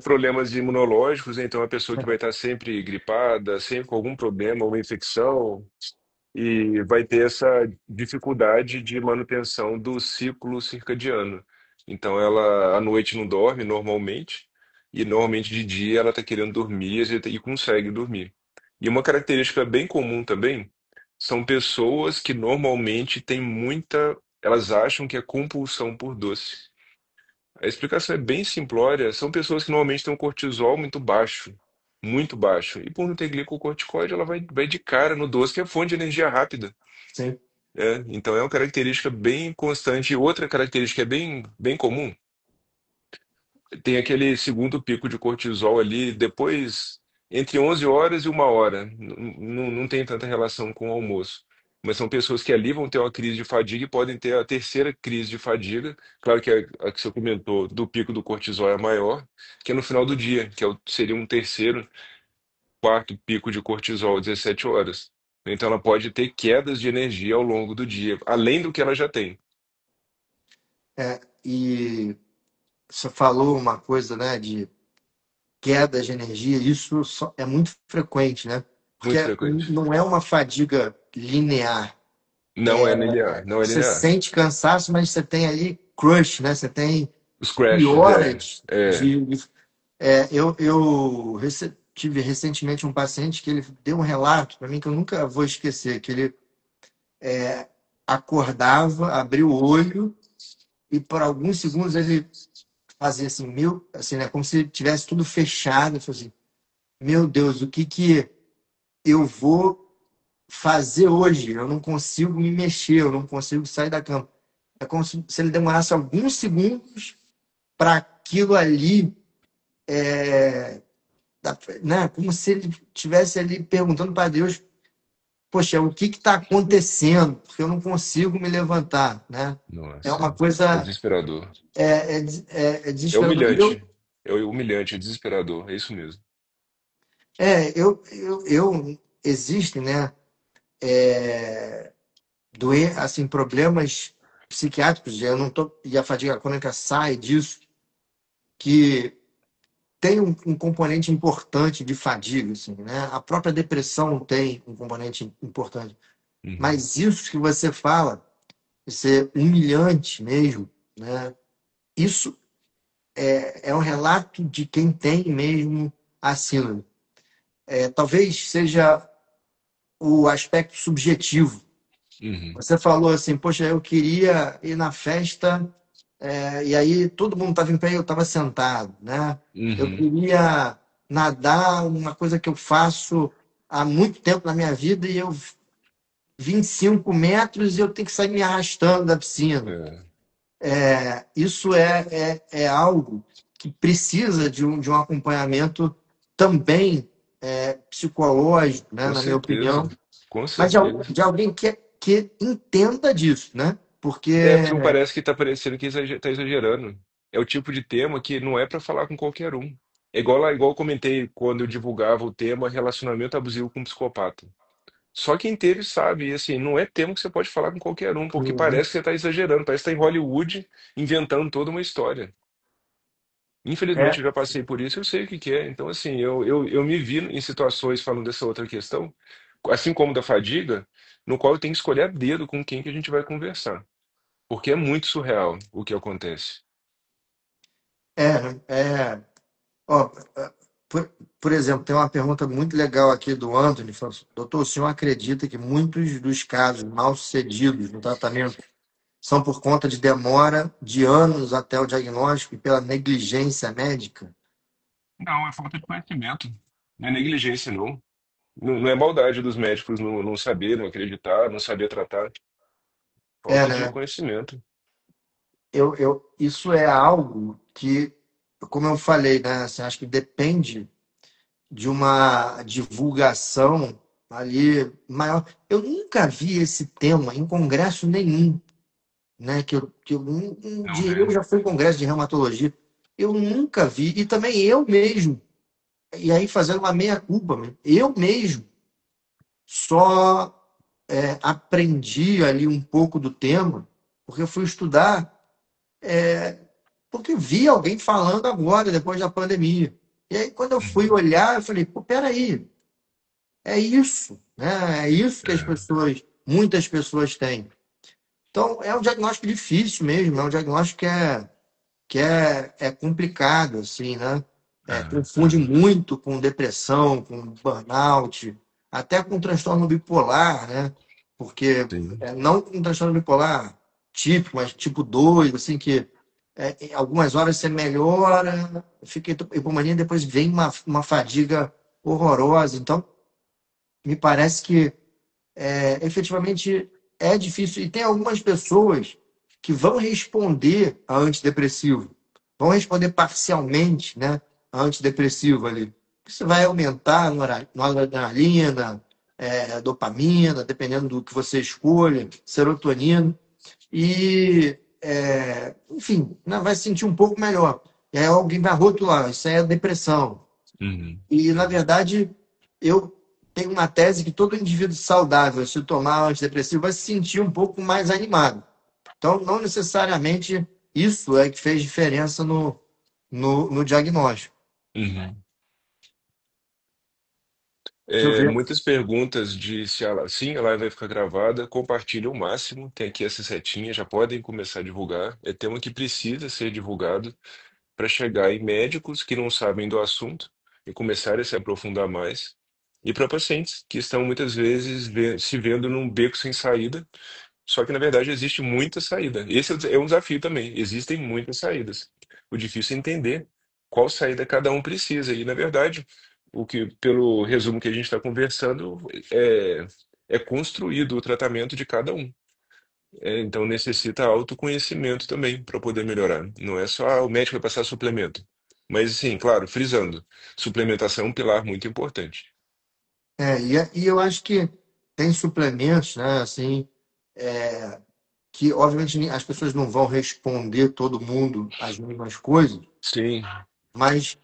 Problemas imunológicos, né? Então é uma pessoa que vai estar sempre gripada, sempre com algum problema, uma infecção, e vai ter essa dificuldade de manutenção do ciclo circadiano. Então ela à noite não dorme normalmente, e normalmente de dia ela está querendo dormir e consegue dormir. E uma característica bem comum também são pessoas que normalmente têm muita, elas acham que é compulsão por doce. A explicação é bem simplória. São pessoas que normalmente têm um cortisol muito baixo, muito baixo. E por não ter glicocorticoide, ela vai de cara no doce, que é fonte de energia rápida. sim. Então é uma característica bem constante. E outra característica que é bem comum, tem aquele segundo pico de cortisol ali, depois, entre 11 horas e 1 hora. Não tem tanta relação com o almoço. Mas são pessoas que ali vão ter uma crise de fadiga e podem ter a terceira crise de fadiga. Claro que a que você comentou do pico do cortisol é maior, que é no final do dia, que seria um terceiro, quarto pico de cortisol às 17 horas. Então ela pode ter quedas de energia ao longo do dia, além do que ela já tem. E você falou uma coisa, né, de queda de energia, isso é muito frequente, né? Porque Muito frequente. não é uma fadiga linear. Não é linear, não é Você linear. sente cansaço, mas você tem ali crush, né? Você tem Os crashes, horas é. eu tive recentemente um paciente que ele deu um relato para mim que eu nunca vou esquecer, que ele acordava, abria o olho e por alguns segundos ele fazia assim, assim, né? Como se tivesse tudo fechado. Eu falei assim, meu Deus, o que que eu vou fazer hoje? Eu não consigo me mexer, eu não consigo sair da cama. É como se ele demorasse alguns segundos para aquilo ali, né? Como se ele estivesse ali perguntando para Deus, poxa, o que está acontecendo? Porque eu não consigo me levantar, né? É Nossa, uma é coisa, desesperador. é É desesperador. humilhante. É humilhante, é desesperador. É isso mesmo. Existem, né? Assim, problemas psiquiátricos, eu não tô, e a fadiga crônica sai disso, que tem um componente importante de fadiga, assim, né? A própria depressão tem um componente importante. Uhum. Mas isso que você fala, isso é humilhante mesmo, né? Isso é um relato de quem tem mesmo a síndrome. Talvez seja o aspecto subjetivo. Uhum. Você falou assim, poxa, eu queria ir na festa, e aí todo mundo estava em pé e eu estava sentado, né? Eu Uhum. queria nadar, uma coisa que eu faço há muito tempo na minha vida, e eu 25 metros e eu tenho que sair me arrastando da piscina. É, Isso é algo que precisa de um acompanhamento também psicológico, né, com na minha certeza. opinião, Com mas certeza. de alguém que entenda disso, né? Porque Porque não parece que tá parecendo que tá exagerando. É o tipo de tema que não é para falar com qualquer um. É igual lá, igual eu comentei quando eu divulgava o tema relacionamento abusivo com psicopata. Só quem teve sabe, e assim, não é tema que você pode falar com qualquer um, porque Uhum. parece que você está exagerando, parece que está em Hollywood inventando toda uma história. Infelizmente, é, eu já passei por isso, eu sei o que que é. Então, assim, eu me vi em situações, falando dessa outra questão, assim como da fadiga, no qual eu tenho que escolher a dedo com quem que a gente vai conversar. Porque é muito surreal o que acontece. é, ó, por, por exemplo, tem uma pergunta muito legal aqui do Anthony, falando assim, doutor, o senhor acredita que muitos dos casos mal sucedidos no tratamento são por conta de demora de anos até o diagnóstico e pela negligência médica? Não, é falta de conhecimento. Não é negligência, não. Não é maldade dos médicos não saber, não acreditar, não saber tratar. Falta de Né? conhecimento. Isso é algo que, como eu falei, né? Assim, acho que depende de uma divulgação ali maior. Eu nunca vi esse tema em congresso nenhum, né? Um Não dia eu vê. já fui em congresso de reumatologia. eu nunca vi, e também eu mesmo, e aí fazendo uma meia-culpa, eu mesmo só aprendi ali um pouco do tema, porque eu fui estudar, porque vi alguém falando agora, depois da pandemia. E aí, quando eu fui Uhum. olhar, eu falei, pô, peraí, é isso, né? É isso que as É, pessoas, muitas pessoas têm. Então, é um diagnóstico difícil mesmo, é um diagnóstico que é complicado, assim, né? Confunde é. muito com depressão, com burnout, até com transtorno bipolar, né? Porque Sim. não com transtorno bipolar típico, mas tipo 2 assim, que em algumas horas você melhora, fica hipomania, depois vem uma fadiga horrorosa. Então, me parece que efetivamente é difícil. E tem algumas pessoas que vão responder a antidepressivo, vão responder parcialmente, né, a antidepressivo ali. Isso vai aumentar a noradrenalina, dopamina, dependendo do que você escolha, serotonina, e, enfim, né, vai se sentir um pouco melhor. E aí alguém vai rotular, isso aí é depressão. Uhum. E, na Uhum. verdade, eu tenho uma tese que todo indivíduo saudável, se tomar antidepressivo, vai se sentir um pouco mais animado. Então, não necessariamente isso é que fez diferença no diagnóstico. Uhum. Deixa eu ver. Muitas perguntas de se a, sim, a live vai ficar gravada, compartilhe o máximo, tem aqui essa setinha, já podem começar a divulgar. É tema que precisa ser divulgado para chegar em médicos que não sabem do assunto e começarem a se aprofundar mais, e para pacientes que estão muitas vezes se vendo num beco sem saída. Só que, na verdade, existe muita saída. Esse é um desafio também. Existem muitas saídas. O difícil é entender qual saída cada um precisa. E, na verdade, o que, pelo resumo que a gente está conversando, é construído o tratamento de cada um. Então, necessita autoconhecimento também para poder melhorar. Não é só o médico vai passar suplemento. Mas, sim, claro, frisando, suplementação é um pilar muito importante. E eu acho que tem suplementos, né, assim, que obviamente as pessoas não vão responder todo mundo as mesmas coisas, Sim, mas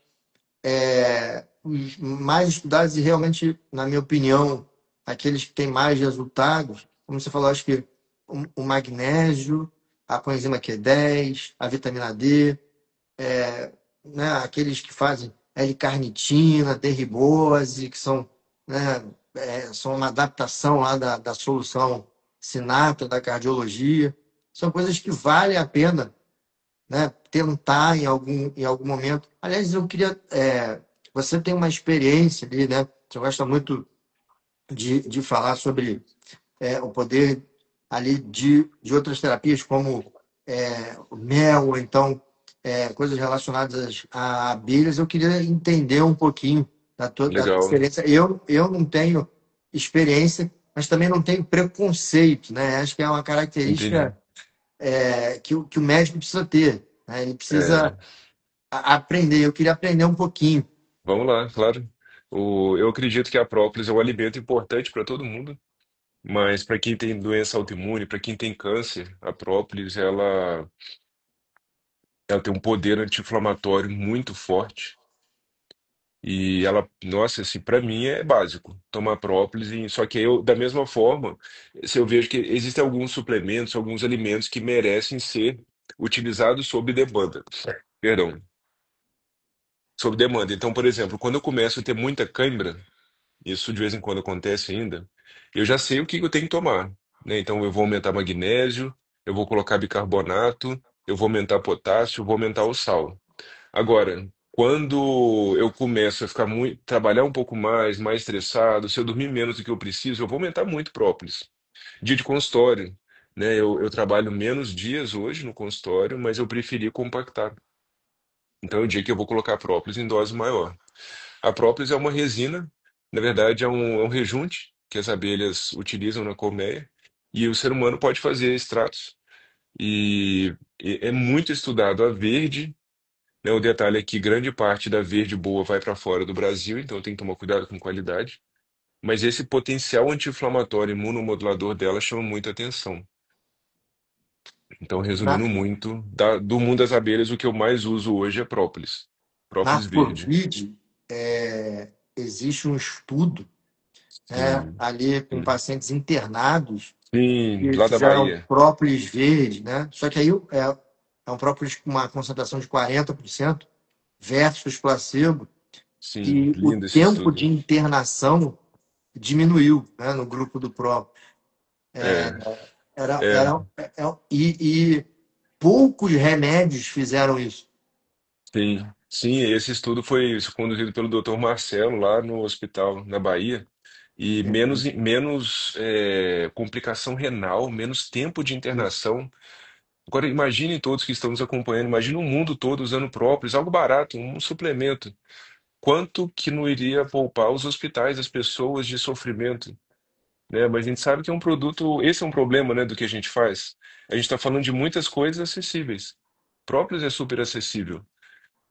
os mais estudados e realmente, na minha opinião, aqueles que têm mais resultados, como você falou, acho que o magnésio, a coenzima Q10, a vitamina D, né, aqueles que fazem L-carnitina, D-ribose, que são, né, são uma adaptação lá da solução Sinatra da cardiologia. São coisas que vale a pena, né, tentar em algum momento. Aliás, eu queria. Você tem uma experiência ali, né? Você gosta muito de falar sobre o poder ali de outras terapias, como o mel, ou então coisas relacionadas a abelhas. Eu queria entender um pouquinho da tua legal. experiência. Eu não tenho experiência, mas também não tenho preconceito, né? Acho que é uma Entendi. característica que o médico precisa ter, né? Ele É, precisa aprender. Eu queria aprender um pouquinho. vamos lá, claro. Eu acredito que a própolis é um alimento importante para todo mundo, mas para quem tem doença autoimune, para quem tem câncer, a própolis ela tem um poder anti-inflamatório muito forte e ela, nossa, assim, para mim é básico tomar própolis. Só que eu, da mesma forma, se eu vejo que existem alguns suplementos, alguns alimentos que merecem ser utilizados sob demanda. Perdão, sob demanda. Então, por exemplo, quando eu começo a ter muita cãibra, isso de vez em quando acontece ainda. Eu já sei o que eu tenho que tomar, né? Então eu vou aumentar magnésio, eu vou colocar bicarbonato, eu vou aumentar potássio, eu vou aumentar o sal. Agora, quando eu começo a ficar muito, trabalhar um pouco mais estressado, se eu dormir menos do que eu preciso, eu vou aumentar muito própolis. Dia de consultório, né? Eu trabalho menos dias hoje no consultório, mas eu preferi compactar. Então é o dia que eu vou colocar própolis em dose maior. A própolis é uma resina, na verdade é um rejunte que as abelhas utilizam na colmeia, e o ser humano pode fazer extratos. E é muito estudado a verde, né? O detalhe é que grande parte da verde boa vai para fora do Brasil, então tem que tomar cuidado com qualidade. Mas esse potencial anti-inflamatório imunomodulador dela chama muita atenção. Então, resumindo Na, muito, do mundo das abelhas, o que eu mais uso hoje é própolis. na Própolis verde. Covid, existe um estudo, né, Sim, ali com sim. pacientes internados Sim, que lá da fizeram Bahia. própolis verde, né? Só que aí é um própolis com uma concentração de 40% versus placebo, Sim, e o lindo esse tempo de estudo. internação diminuiu, né, no grupo do própolis. É, Era, é, era, e poucos remédios fizeram isso. sim. Sim, esse estudo foi conduzido pelo Dr. Marcelo lá no hospital na Bahia. E menos complicação renal, menos tempo de internação. Agora, imaginem todos que estão nos acompanhando, imagine o mundo todo usando própolis, algo barato, um suplemento. Quanto que não iria poupar os hospitais, as pessoas de sofrimento, né? Mas a gente sabe que é um produto, esse é um problema, né, do que a gente faz. A gente está falando de muitas coisas acessíveis. Própolis é super acessível.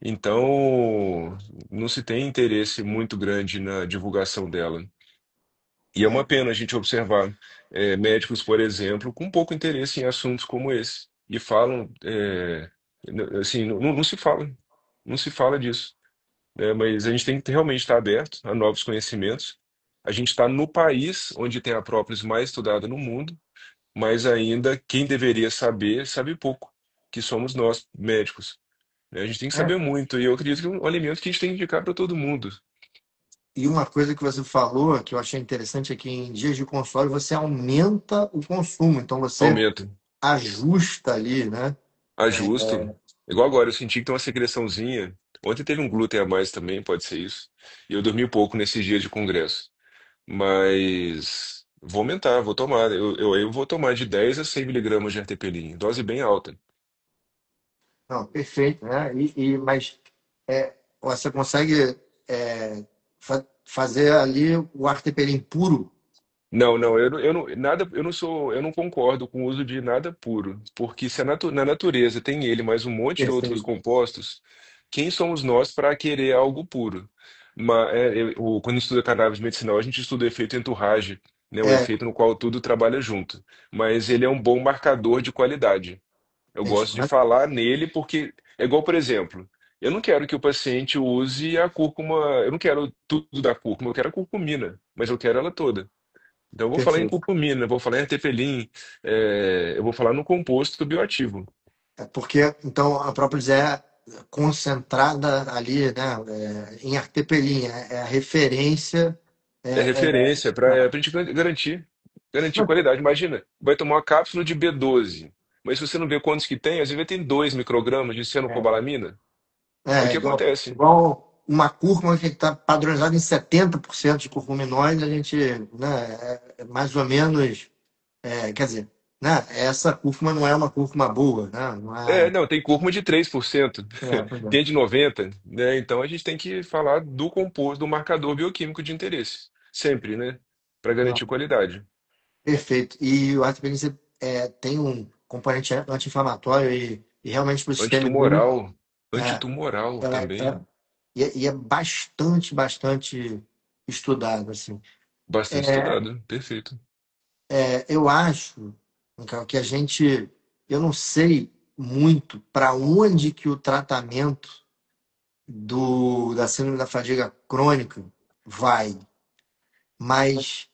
Então, não se tem interesse muito grande na divulgação dela. E é uma É, pena a gente observar médicos, por exemplo, com pouco interesse em assuntos como esse. E falam, assim, não se fala, não se fala disso, né? Mas a gente tem que realmente estar aberto a novos conhecimentos. A gente está no país onde tem a própolis mais estudada no mundo, mas ainda quem deveria saber, sabe pouco, que somos nós, médicos, né? A gente tem que saber é. muito, e eu acredito que é um alimento que a gente tem que indicar para todo mundo. E uma coisa que você falou, que eu achei interessante, é que em dias de consultório você aumenta o consumo, então você Aumento. ajusta ali, né? Ajusto. Igual agora, eu senti que tem uma secreçãozinha. Ontem teve um glúten a mais também, pode ser isso. E eu dormi pouco nesses dias de congresso. Mas vou aumentar, vou tomar. Eu vou tomar de 10 a 100 miligramas de ertepeline, dose bem alta. Não, perfeito, né? Mas você consegue fazer ali o arteperim puro. Não, não, eu não, nada, eu não concordo com o uso de nada puro, porque se na natureza tem ele mais um monte de outros Perfeito. compostos, quem somos nós para querer algo puro? Quando estuda cannabis medicinal, a gente estuda o efeito entourage, né, o É, efeito no qual tudo trabalha junto. Mas ele é um bom marcador de qualidade. Eu gosto de exato, falar nele porque é igual, por exemplo, eu não quero que o paciente use a cúrcuma, eu não quero tudo da cúrcuma, eu quero a curcumina, mas eu quero ela toda. Então, eu vou falar em perfeito. curcumina, eu vou falar em ertepelim, eu vou falar no composto bioativo. É porque, então, a própolis é concentrada ali, né, em arteperim, é a referência. É É, é, referência para a gente garantir qualidade. Imagina, vai tomar uma cápsula de B12, mas se você não vê quantos que tem, às vezes vai ter 2 microgramas de cianocobalamina. É o que acontece. igual uma cúrcuma que está padronizada em 70% de curcuminóide, a gente, né, mais ou menos, quer dizer, né, essa cúrcuma não é uma cúrcuma boa, né? Não é, Não, tem cúrcuma de 3%, pois é. tem a de 90%, né? Então a gente tem que falar do composto, do marcador bioquímico de interesse, sempre, né? Para Não, garantir qualidade. perfeito. E o arteperim tem um componente anti-inflamatório e realmente para o sistema imune. Antitumoral, É, antitumoral é, também, e é bastante, bastante estudado, assim. bastante estudado, perfeito. Eu acho, Michael, que eu não sei muito para onde que o tratamento da síndrome da fadiga crônica vai, mas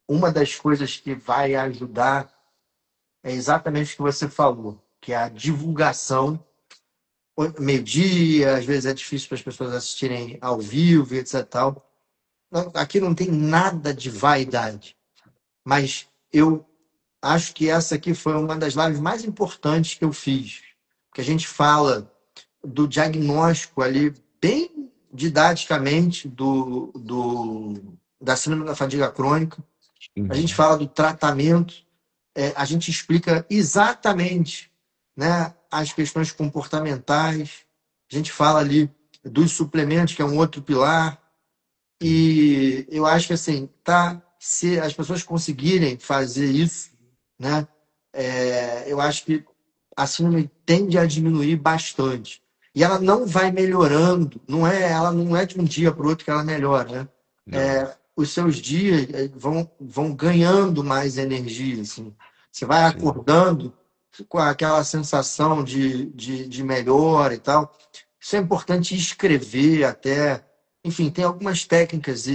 uma das coisas que vai ajudar é exatamente o que você falou, que é a divulgação. Meio-dia, às vezes é difícil para as pessoas assistirem ao vivo, etc. Tal. Aqui não tem nada de vaidade, mas eu acho que essa aqui foi uma das lives mais importantes que eu fiz. Que a gente fala do diagnóstico ali, bem didaticamente, da síndrome da fadiga crônica. A gente Uhum. fala do tratamento, a gente explica exatamente, né, as questões comportamentais. A gente fala ali dos suplementos, que é um outro pilar. E eu acho que assim, tá, se as pessoas conseguirem fazer isso, né, eu acho que a síndrome tende a diminuir bastante. E ela não vai melhorando, ela não é de um dia para o outro que ela melhora, né? Não. Os seus dias vão ganhando mais energia, assim. Você vai sim. acordando com aquela sensação de melhora e tal. Isso é importante escrever até. Enfim, tem algumas técnicas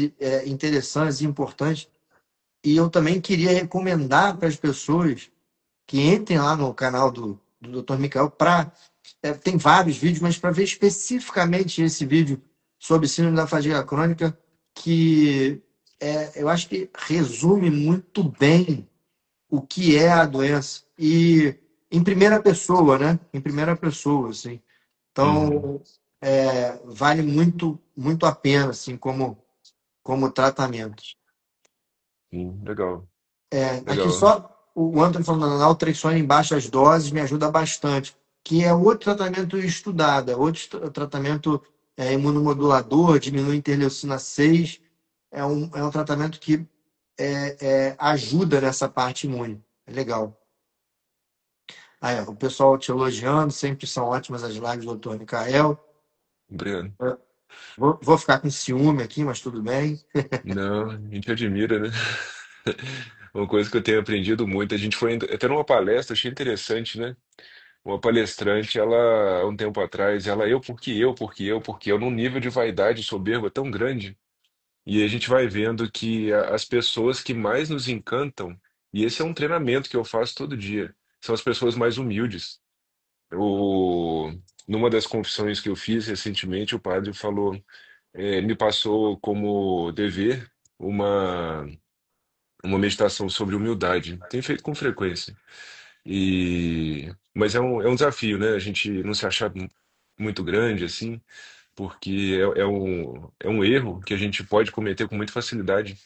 interessantes e importantes. E eu também queria recomendar para as pessoas que entrem lá no canal do Dr. Michael para. Tem vários vídeos, mas para ver especificamente esse vídeo sobre síndrome da fadiga crônica, que eu acho que resume muito bem o que é a doença. E em primeira pessoa, né? Em primeira pessoa, assim. Uhum. Então, vale muito, muito a pena, assim, como tratamento. Legal, Aqui legal. só o Antônio falando, naltrexona em baixas doses me ajuda bastante, que é outro tratamento estudado, é outro tratamento imunomodulador, diminui a interleucina 6, é um tratamento que ajuda nessa parte imune. É legal. Aí, ó, o pessoal te elogiando, sempre são ótimas as lives do doutor Micael. Obrigado. Vou ficar com ciúme aqui, mas tudo bem. Não, a gente admira, né? Uma coisa que eu tenho aprendido muito, a gente foi até numa palestra, achei interessante, né? Uma palestrante, ela, há um tempo atrás, ela, porque eu, num nível de vaidade e soberba tão grande. E a gente vai vendo que as pessoas que mais nos encantam, e esse é um treinamento que eu faço todo dia, são as pessoas mais humildes. O, numa das confissões que eu fiz recentemente, o padre falou, me passou como dever uma, uma meditação sobre humildade. Tenho feito com frequência. Mas é um desafio, né? A gente não se achar muito grande assim, porque é um erro que a gente pode cometer com muita facilidade,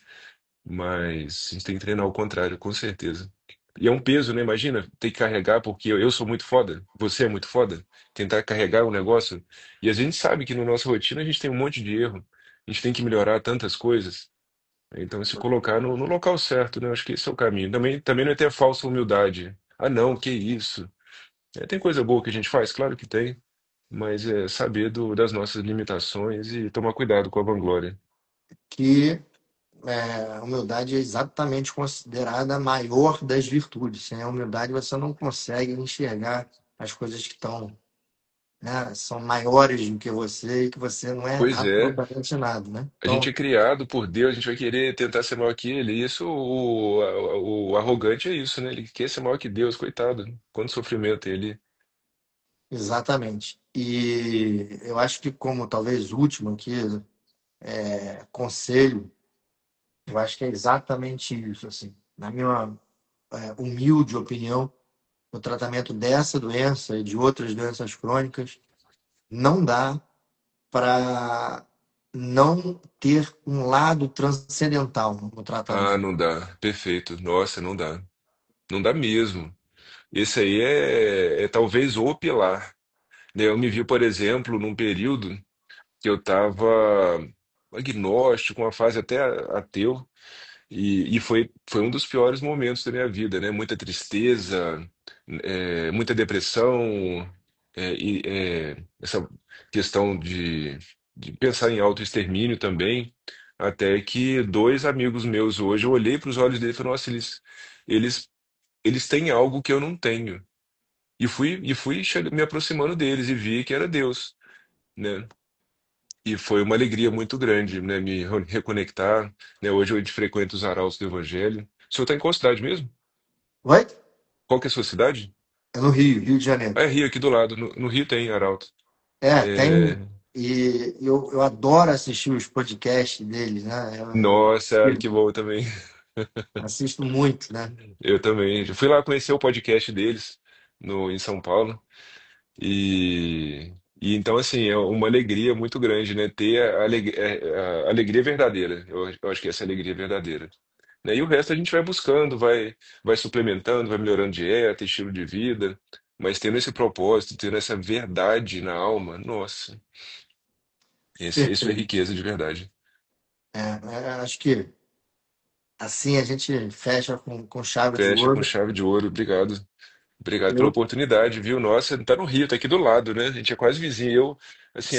mas a gente tem que treinar ao contrário, com certeza. E é um peso, né? Imagina ter que carregar, porque eu sou muito foda, você é muito foda, tentar carregar um negócio. E a gente sabe que na nossa rotina a gente tem um monte de erro, a gente tem que melhorar tantas coisas. Então, se colocar no local certo, né? Eu acho que esse é o caminho. Também não é ter falsa humildade. Ah, não, que isso. Tem coisa boa que a gente faz? Claro que tem. Mas é saber das nossas limitações e tomar cuidado com a vanglória. Que a humildade é exatamente considerada a maior das virtudes. Sem a humildade, você não consegue enxergar as coisas que estão, né, são maiores do que você e que você não é Pois é, absolutamente nada, né? a gente Então, é criado por Deus, a gente vai querer tentar ser maior que ele. E isso, o arrogante é isso, né? Ele quer ser maior que Deus, coitado. Quanto sofrimento ele. exatamente. E eu acho que como talvez último aqui, conselho, eu acho que é exatamente isso, assim. Na minha humilde opinião, o tratamento dessa doença e de outras doenças crônicas não dá para não ter um lado transcendental no Ah, tratamento. não dá. Perfeito. Nossa, não dá. Não dá mesmo. Esse aí é talvez o pilar. Né? Eu me vi, por exemplo, num período que eu estava agnóstico, uma fase até ateu. E foi um dos piores momentos da minha vida, né? Muita tristeza, muita depressão, essa questão de pensar em autoextermínio também. Até que dois amigos meus hoje, eu olhei para os olhos deles e falei, nossa, eles, eles têm algo que eu não tenho. E fui me aproximando deles e vi que era Deus, né? E foi uma alegria muito grande, né, me reconectar, né? Hoje eu frequento os arautos do Evangelho. O senhor está em qual cidade mesmo? Oi? Qual que é a sua cidade? É no Rio, Rio de Ah, Janeiro. é Rio, aqui do lado. No Rio tem arauto. Tem. É, E eu adoro assistir os podcasts deles, né? Nossa, Eu que bom também. assisto muito, né? Eu também. Eu fui lá conhecer o podcast deles em São Paulo. E então, assim, é uma alegria muito grande, né? Ter a alegria verdadeira. Eu acho que essa é a alegria verdadeira. Né? E o resto a gente vai buscando, vai suplementando, vai melhorando dieta, estilo de vida, mas tendo esse propósito, tendo essa verdade na alma, nossa, isso é Perfeito. riqueza de verdade. Acho que assim a gente fecha com chave de Fecha com ouro. chave de ouro, obrigado. Obrigado pela Eu, oportunidade, viu? Nossa, tá no Rio, tá aqui do lado, né? A gente é quase vizinho. Eu, assim,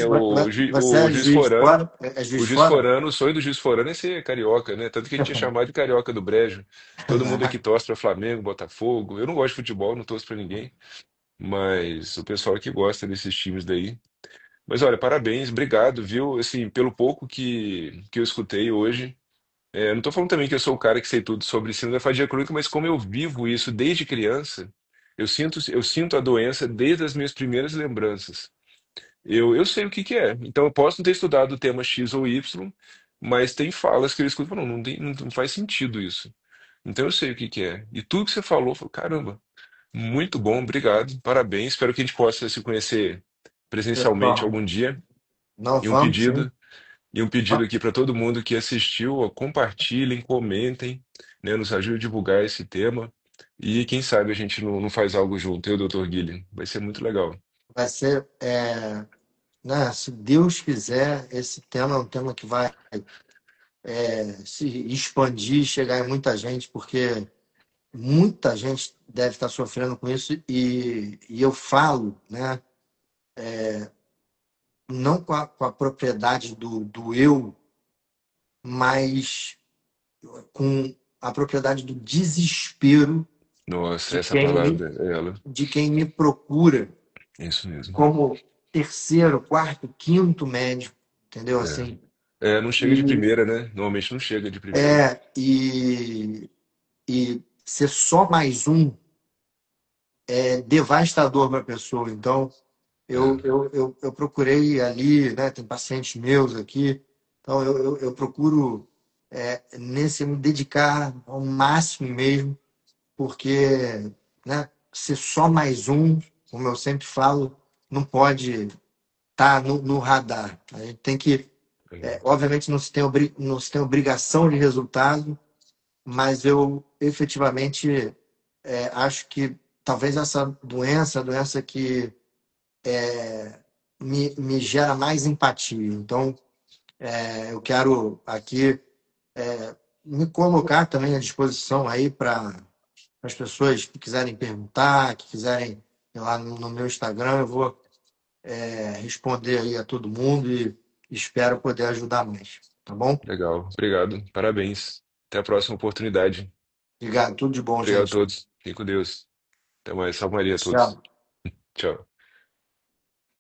você o é Juiz juiz de Forano, fora? É juiz o de Juiz fora? Forano, o sonho do Juiz Forano é ser carioca, né? Tanto que a gente é chamado de carioca do Brejo. Todo mundo aqui torce pra Flamengo, Botafogo. Eu não gosto de futebol, não torço pra ninguém, mas o pessoal aqui gosta desses times daí. Mas olha, parabéns, obrigado, viu? Assim, pelo pouco que eu escutei hoje. Eu não tô falando também que eu sou o cara que sei tudo sobre síndrome da fadiga crônica, mas como eu vivo isso desde criança, eu sinto a doença desde as minhas primeiras lembranças. Eu sei o que que é. Então eu posso não ter estudado o tema X ou Y, mas tem falas que eu escuto e falo, não, não faz sentido isso. Então eu sei o que que é. E tudo que você falou, eu falo, caramba, muito bom, obrigado, parabéns. Espero que a gente possa se conhecer presencialmente Pessoal, algum dia. não E um vamos sim. pedido. E um pedido aqui para todo mundo que assistiu, ó, compartilhem, comentem, né, nos ajude a divulgar esse tema. E quem sabe a gente não faz algo junto, eu e o Dr. Guilherme. Vai ser muito legal. Vai ser, né, se Deus quiser, esse tema é um tema que vai se expandir, chegar em muita gente, porque muita gente deve estar sofrendo com isso e eu falo, né, não com a propriedade do eu, mas com a propriedade do desespero Nossa, de essa quem me, palavra é ela. de quem me procura É isso mesmo. como terceiro, quarto, quinto médico, entendeu? Assim, Não chega de e, primeira, né? Normalmente não chega de primeira. é, e, e ser só mais um é devastador para a pessoa. Então, É, eu procurei ali, né? Tem pacientes meus aqui, então eu procuro nesse me dedicar ao máximo mesmo, porque, né, ser só mais um, como eu sempre falo, não pode estar no radar. A gente tem que, é, obviamente, não se tem obrigação de resultado, mas eu efetivamente acho que talvez essa doença, a doença que me gera mais empatia. Então, eu quero aqui me colocar também à disposição aí para as pessoas que quiserem perguntar, que quiserem ir lá no meu Instagram, eu vou responder aí a todo mundo e espero poder ajudar mais. Tá bom? legal, obrigado, parabéns. Até a próxima oportunidade. Obrigado, tudo de bom, Obrigado a gente. todos. Fiquem com Deus. Até mais. Salve Maria a todos. Tchau. Tchau.